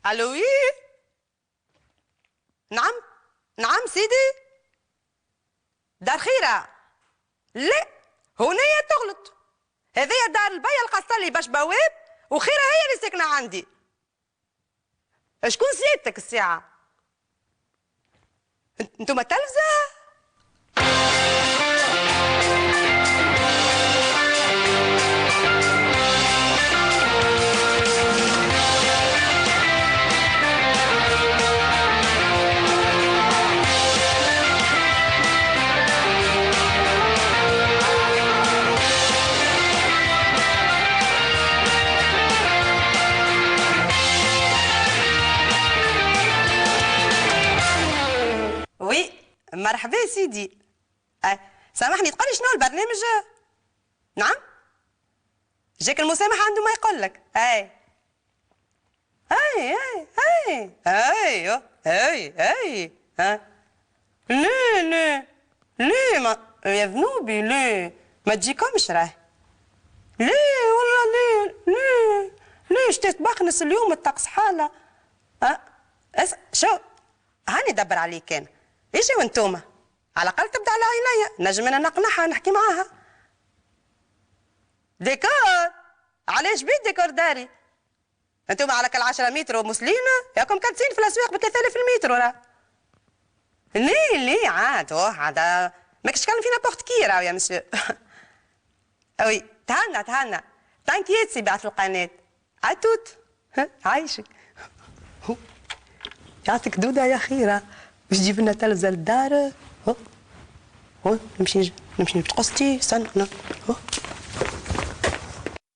الو وي. نعم نعم سيدي. دار خيرة؟ لا هنايا تغلط، هذيا دار البيا القصلي باش بواب وخيرة هي اللي ساكنة عندي. شكون سيادتك الساعة؟ انتوما تلفزة؟ وي مرحبا سيدي. سامحني تقولي شنو البرنامج؟ نعم جاك المسامح عنده ما يقول لك. اي اي اي اي اي اي ها. لا لا لا ما يا ذنوبي، لا ما تجيكمش راه. لا والله لا لا لا شتات بخنس اليوم الطقس حاله. شو هاني دبر عليك انا. ايش وانتوما على الاقل تبدا على عينيا نجم انا نقنعها نحكي معاها. ديكور علاش بيت ديكور داري؟ انتوما على كل 10 متر ومسلينه ياكم كاتسين في الاسواق ب 3000 المتر وراه. ليه ليه عاد ماكش تكلم فينا بوخت كي راهو يا مسيو. وي تهنى تهنى تانكيت سي بعد في القناه عتوت. عايشك يعطيك دودة يا خيرة. باش تجيب لنا تلفزة للدار. نمشي نتقصتي استنى.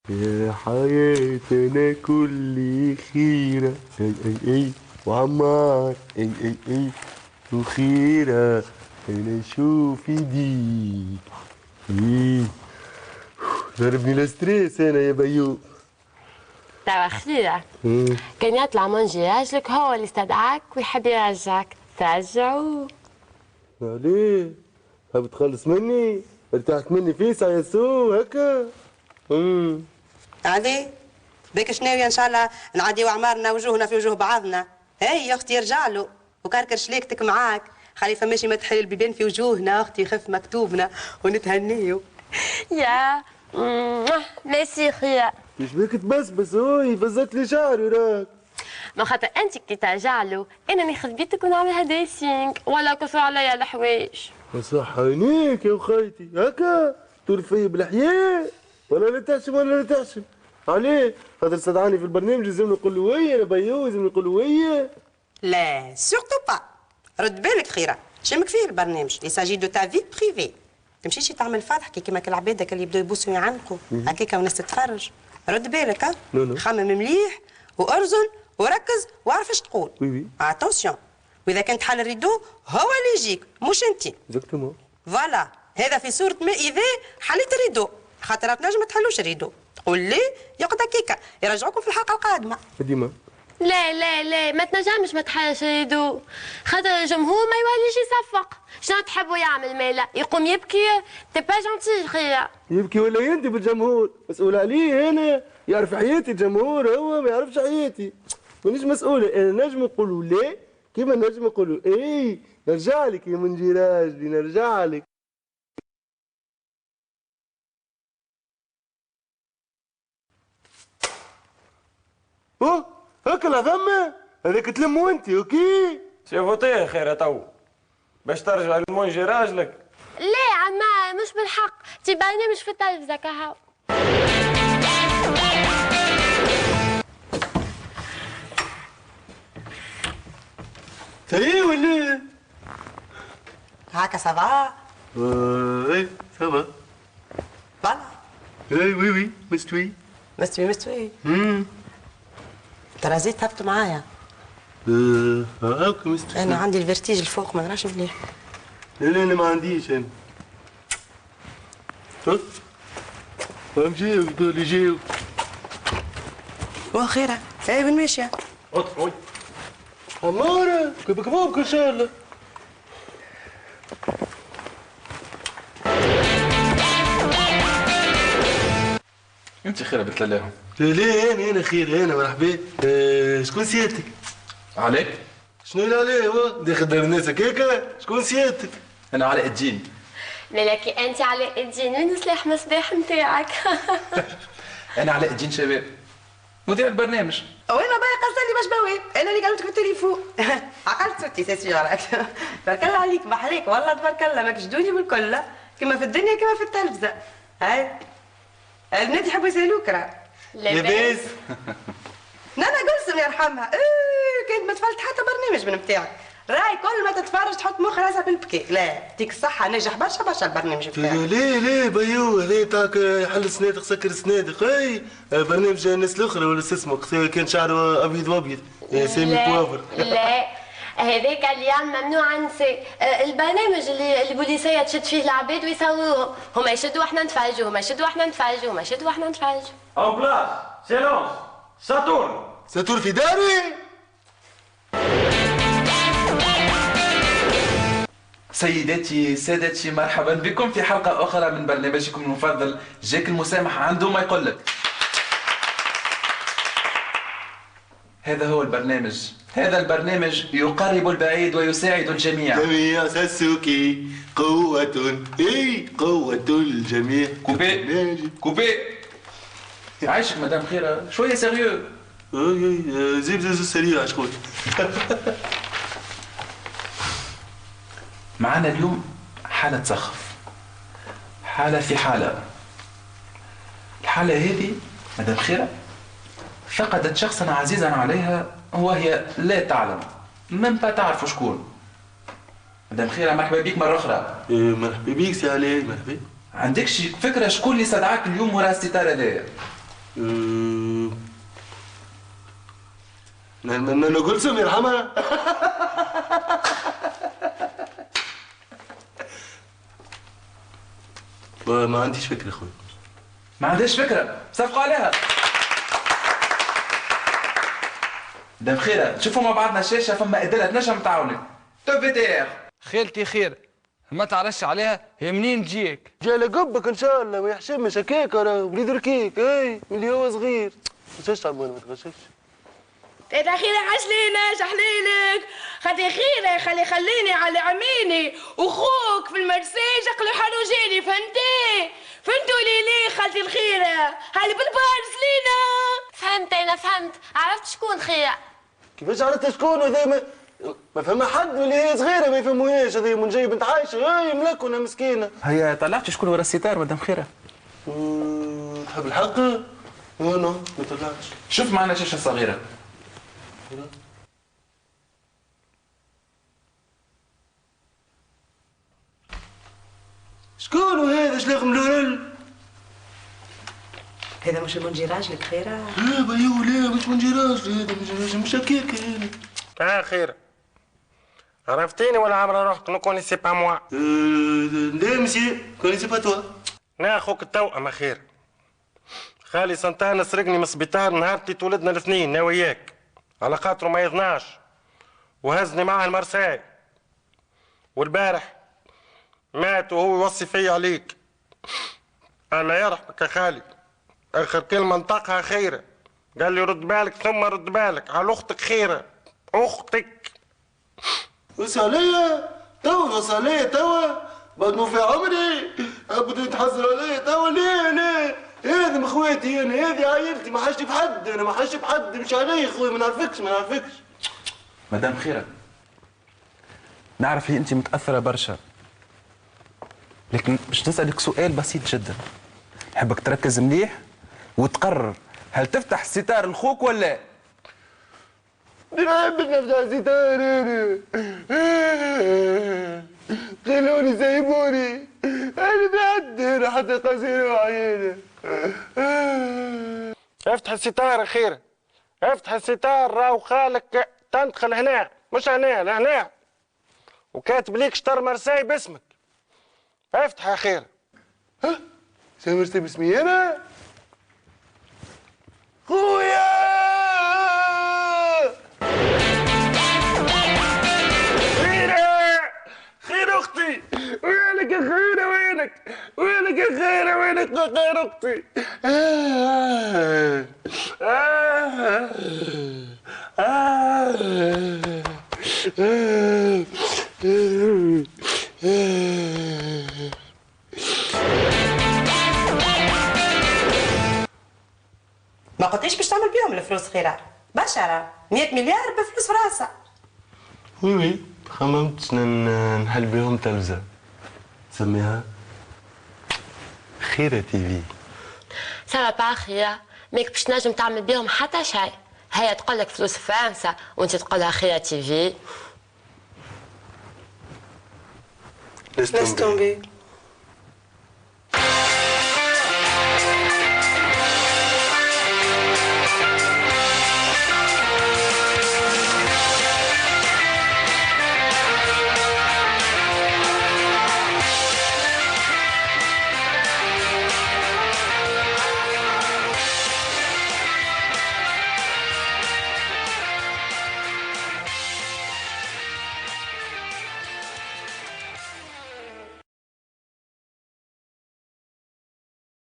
يا حياتنا كل خيرة اي اي اي وعمار اي اي اي وخيرة انا اشوف ايديك ايه ضربني الستريس انا يا بيو. توا خيرة كان يطلع منجي راجلك هو اللي استدعاك ويحب يرجعك ترجعوه. عليه؟ حاب تخلص مني؟ ارتحت مني فيسع يا سو هكا؟ عادي بك شناوية ان شاء الله نعديو اعمارنا وجوهنا في وجوه بعضنا. هاي يا اختي ارجع له وكركر شليكتك معاك، خلي فماشي ما تحل البيبان في وجوهنا اختي يخف مكتوبنا ونتهنيو. يا ميرسي خيرة. مش بيك تبسبس هوي فزت لي شعري راك. ما خاطر انت كي ترجع له انا ناخذ بيتك ونعملها دريسينغ ولا كسر عليا الحوايج. صح عينيك يا وخيتي هكا تطول فيا بالحياة ولا لا تحشم ولا لا تحشم. عليه خاطر استدعاني في البرنامج لازم نقول له ويا انا بيو لازم نقول له ويا. لا سورتو با. رد بالك خيرة شمك فيه البرنامج يساجي دو تا في بريفي. تمشيش تعمل فاتح كيما العباد اللي يبداو يبوسوا يعنقوا هكاكا والناس تتفرج. رد بالك خمم مليح وارزن وركز واعرف اش تقول. وي اتونسيون واذا كان تحل الريدو هو اللي يجيك مش انت. اكزاكتومون. فوالا هذا في صورة ما اذا حليت الريدو، خاطر تنجم ما تحلوش الريدو تقول لي يقعد هكاكا يرجعوكم في الحلقة القادمة. ديما لا لا لا ما تنجمش ما تحلش الريدو خاطر الجمهور ما يوليش يصفق. شنو تحبوا يعمل مالا يقوم يبكي؟ تي با جونتي خيرة. يبكي ولا يندي بالجمهور مسؤول عليه انا يعرف حياتي الجمهور هو ما يعرفش حياتي. مانيش مسؤولة انا نجم نقولوا لا كيما نجم نقولوا ايه نرجع لك يا منجي راجلي نرجع لك. هكا العظمة هذاك تلموا انت اوكي. شوفوا طيه خير تو باش ترجع للمونجي راجلك. لا عمار مش بالحق تي برنامج في التلفزة كهو. ايه ولا هاكا سافا؟ ايه سافا فوالا. ايه وي وي مستوي مستوي. ترى زيد هبط معايا. هاكا مستوي. انا عندي الفيرتيج الفوق ما نراش مليح. لا انا ما عنديش انا. امشي اللي جاو. وخيرة اي وين ماشية؟ ادخل. عمارة كبابك ان شاء الله. انت خير بتلالاهم. لا انا خير انا مرحبا. شكون سيادتك؟ عليك؟ شنو اللي عليه هو؟ داخل دار الناس هكاكا؟ شكون سيادتك؟ انا علاء الدين. مالك انت علاء الدين وين سلاح مصباح نتاعك؟ انا علاء الدين شباب، مذيع البرنامج. وانا باقي قصدي باش بواب، انا اللي قالت في التليفون. عقلت صوتي سي سيغ. تبارك الله عليك محليك والله تبارك الله ماك جدوني بالكل كما في الدنيا كما في التلفزه. هاي البنات يحبوا يسالوك راه لاباس؟ نانا قلسم يرحمها كانت ما تفلت حتى برنامج من بتاعك. راي كل ما تتفرج تحط مخ راسها بالبكاء. لا يعطيك الصحة ناجح برشا برشا البرنامج بتاعك. ليه بيو هذا تاعك يحل سنادق سكر سنادق. اي برنامج الناس الاخرى ولا اسمه كان شعره ابيض وابيض سامي كوافر. لا هذاك اللي يعمل ممنوع نساء. البرنامج اللي البوليسيه تشد فيه العباد ويصوروهم، هما يشدوا واحنا نتفرجوا، هما يشدوا واحنا نتفرجوا، هما يشدوا واحنا نتفرجوا. اون بلاس سيلونس ساتور في داري. سيداتي سادتي مرحبا بكم في حلقة أخرى من برنامجكم المفضل جاك المسامح عنده ما يقولك. هذا هو البرنامج، هذا البرنامج يقرب البعيد ويساعد الجميع. جميع ساسوكي قوة، قوة الجميع. كوبي عايشك مدام خيرة شوية سيريو. زيب سريع شكون. معنا اليوم حالة تسخف، حالة في حالة. الحالة هذه مدام خيرة فقدت شخصا عزيزا عليها وهي لا تعلم من با تعرف شكون. مدام خيرة مرحبا بيك مرة أخرى. مرحبا بيك سي علي مرحبا. عندكش فكرة شكون اللي استدعاك اليوم وراء الستار هذايا؟ أنا قلسم يرحمها. ما عنديش فكرة خويا. ما عندهاش فكرة، صفقوا عليها. مدام خيرة تشوفوا مع بعضنا الشاشة فما إدارة نجم تعاونك. توفيتير خيلتي خير ما تعرفش عليها هي منين تجيك؟ جاي قبك ان شاء الله ما يحشمش هكاك راه وليد ركيك اي اللي هو صغير. ما تغشش عمال ما تغشش. تيتا خيرة عسلينة شحليلك خدي خيرة خليني على عميني وخوك في المرساج اقلو حروجيني فهمتوا لي خالتي الخيرة هالي بالبار سلينا. فهمت انا فهمت، عرفت شكون خيرة. كيفاش عرفت شكون هذا ما فهم حد اللي هي صغيره ما يفهموهاش. هذه من جاي بنت عايشه اي ملكونه مسكينه. هيا طلعت شكون ورا الستار مدام خيرة؟ تحب الحق؟ انا ما طلعتش. شوف معنا شاشة صغيرة. شكون هذا شلاغ ملول؟ هذا مش المنجي راجلك خيرة؟ لا بيو لا مش منجي راجلي هذا مش هكاك هذا. خير عرفتيني ولا عمري رحت نو كونيسي با موا؟ لا مسيو كونيسي با توا. نا اخوك التوأم خير. خالي سنتانا سرقني من السبيطار نهار اللي تولدنا الاثنين انا وياك على خاطره ما يظناش وهزني معاه المرساي. والبارح مات وهو يوصي فيا عليك. الله يرحمك يا خالي اخر كلمه نطقها خيره. قال لي رد بالك ثم رد بالك على اختك خيره اختك. وصى عليا توا وصى عليا توا بعد ما في عمري بدو يتحسر عليا توا. ليه انا هذم اخواتي انا هذه عائلتي ما حاجتي بحد. انا ما حاجتي بحد مش علي خويا ما نعرفكش. مدام خيرة نعرف لي انت متأثرة برشا لكن باش نسألك سؤال بسيط جدا. نحبك تركز مليح وتقرر هل تفتح ستار لخوك ولا؟ نحب نفتح ستار انا. خلوني سيبوني انا بعد هنا حتى قصير وعينه. افتح الستار يا خير افتح الستار راهو خالك تندخل هنا مش هنا لهنا وكاتب ليك شطر مرساي باسمك. افتح يا خير. ها سامرتي باسمي انا خويا. خير اختي وينك يا خيره وينك يا خيره وينك يا خير اختي. ما قلتليش باش تعمل بيهم الفلوس خيرة بشرة 100 مليار بفلوس فرنسا. وي خممت نحل بيهم تلفزة سميها خيرة تي في. سافا با خيرة، ماك باش تنجم تعمل بيهم حتى شيء. هي تقول لك فلوس فرنسا وانت تقولها خيرة تي في. لست تومبي.